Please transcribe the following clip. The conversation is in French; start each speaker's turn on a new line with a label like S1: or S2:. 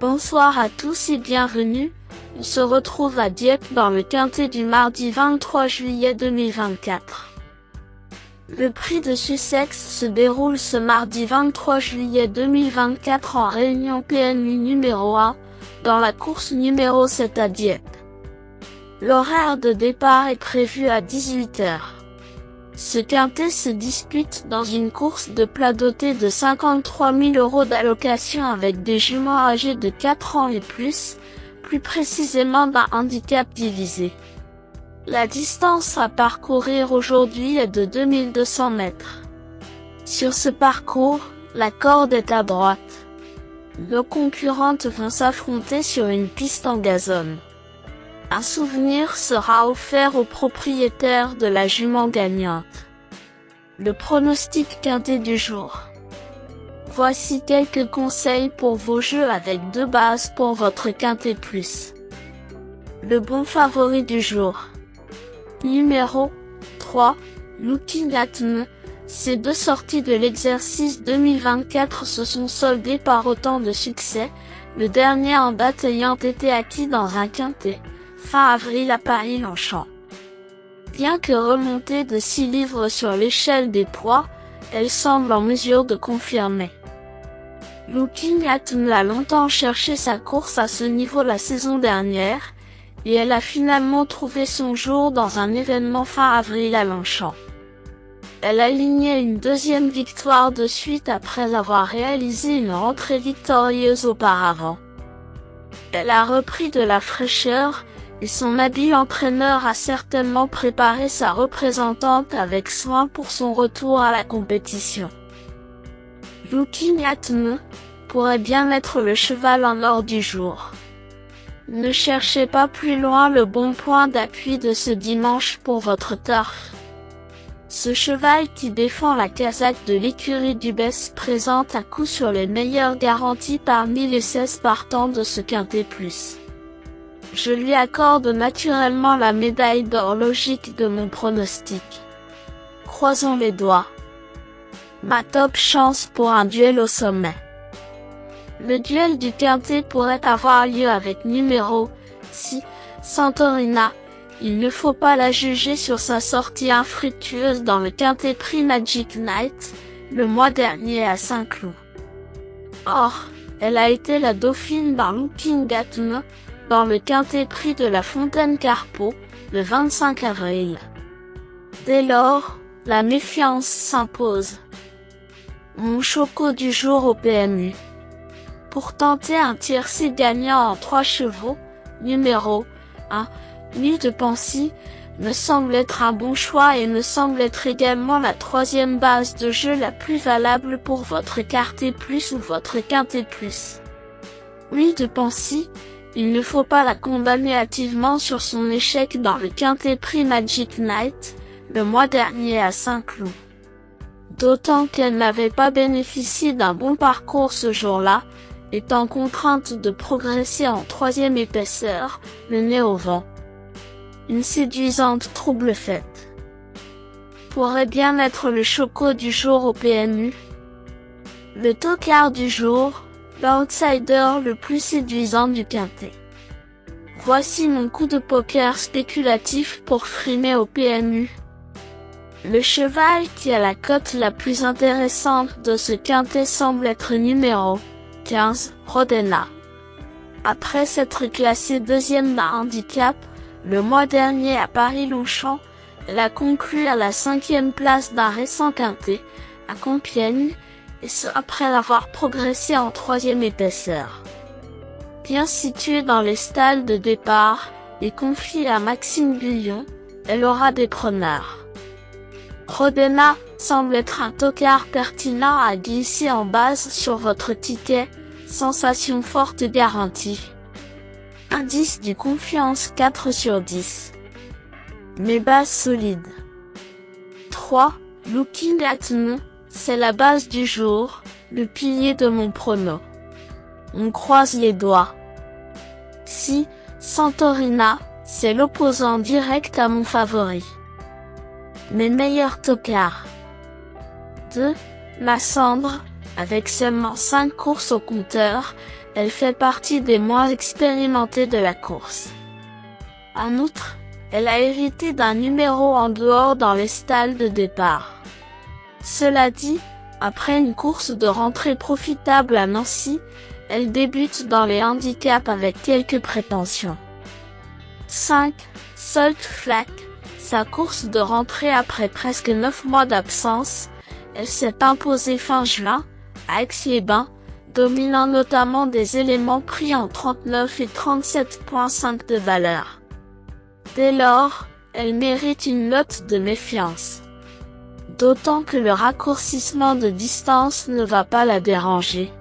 S1: Bonsoir à tous et bienvenue. On se retrouve à Dieppe dans le quintet du mardi 23 juillet 2024. Le prix de Sussex se déroule ce mardi 23 juillet 2024 en réunion PMU numéro 1, dans la course numéro 7 à Dieppe. L'horaire de départ est prévu à 18 h. Ce quintet se dispute dans une course de plat dotée de 53 000 € d'allocation avec des juments âgés de 4 ans et plus précisément d'un handicap divisé. La distance à parcourir aujourd'hui est de 2200 mètres. Sur ce parcours, la corde est à droite. Nos concurrentes vont s'affronter sur une piste en gazon. Un souvenir sera offert aux propriétaires de la jument gagnante. Le pronostic quintet du jour. Voici quelques conseils pour vos jeux avec 2 bases pour votre quintet plus. Le bon favori du jour. Numéro 3, Looking at Me. Ces 2 sorties de l'exercice 2024 se sont soldées par autant de succès, le dernier en date ayant été acquis dans un quintet, fin avril à Paris-Longchamp. Bien que remontée de 6 livres sur l'échelle des poids, elle semble en mesure de confirmer. Looking at Me a longtemps cherché sa course à ce niveau la saison dernière, et elle a finalement trouvé son jour dans un événement fin avril à Longchamp. Elle a aligné une 2e victoire de suite après avoir réalisé une rentrée victorieuse auparavant. Elle a repris de la fraîcheur, et son habile entraîneur a certainement préparé sa représentante avec soin pour son retour à la compétition. Looking at Me pourrait bien être le cheval en or du jour. Ne cherchez pas plus loin le bon point d'appui de ce dimanche pour votre turf. Ce cheval qui défend la casaque de l'écurie du Bess présente à coup sur les meilleures garanties parmi les 16 partants de ce quintet plus. Je lui accorde naturellement la médaille d'or logique de mon pronostic. Croisons les doigts. Ma top chance pour un duel au sommet. Le duel du quintet pourrait avoir lieu avec numéro 6, Santorina. Il ne faut pas la juger sur sa sortie infructueuse dans le quintet prix Magic Night, le mois dernier à Saint-Cloud. Or, elle a été la dauphine d'un Looking at Me, dans le quintet prix de la Fontaine Carpeau, le 25 avril. Dès lors, la méfiance s'impose. Mon choco du jour au PMU. Pour tenter un tiercé gagnant en 3 chevaux, numéro 1, Nuit de Pensy, me semble être un bon choix et me semble être également la 3e base de jeu la plus valable pour votre quintet plus ou votre quintet plus. Nuit de Pensy, il ne faut pas la condamner hâtivement sur son échec dans le quintet prix Magic Night, le mois dernier à Saint-Cloud. D'autant qu'elle n'avait pas bénéficié d'un bon parcours ce jour-là, étant contrainte de progresser en 3e épaisseur, le nez au vent. Une séduisante trouble faite. Pourrait bien être le choco du jour au PMU. Le tocard du jour, l'outsider le plus séduisant du quintet. Voici mon coup de poker spéculatif pour frimer au PMU. Le cheval qui a la cote la plus intéressante de ce quintet semble être numéro 15, Rodena. Après s'être classée 2e d'un handicap, le mois dernier à Paris-Longchamp, elle a conclu à la 5e place d'un récent quintet, à Compiègne, et ce après avoir progressé en 3e épaisseur. Bien située dans les stalles de départ, et confiée à Maxime Guyon, elle aura des preneurs. Rodena semble être un tocard pertinent à glisser en base sur votre ticket, sensation forte garantie. Indice du confiance 4 sur 10. Mes bases solides. 3. Looking at Me, c'est la base du jour, le pilier de mon prono. On croise les doigts. 6. Santorina, c'est l'opposant direct à mon favori. Mes meilleurs tocards. 2. La Cendre, avec seulement 5 courses au compteur, Elle fait partie des moins expérimentées de la course. En outre, elle a hérité d'un numéro en dehors dans les stalles de départ. Cela dit, après une course de rentrée profitable à Nancy, elle débute dans les handicaps avec quelques prétentions. 5. Salt Flat. Sa course de rentrée après presque 9 mois d'absence, elle s'est imposée fin juin, à Aix-les-Bains, dominant notamment des éléments pris en 39 et 37,5 de valeur. Dès lors, elle mérite une note de méfiance. D'autant que le raccourcissement de distance ne va pas la déranger.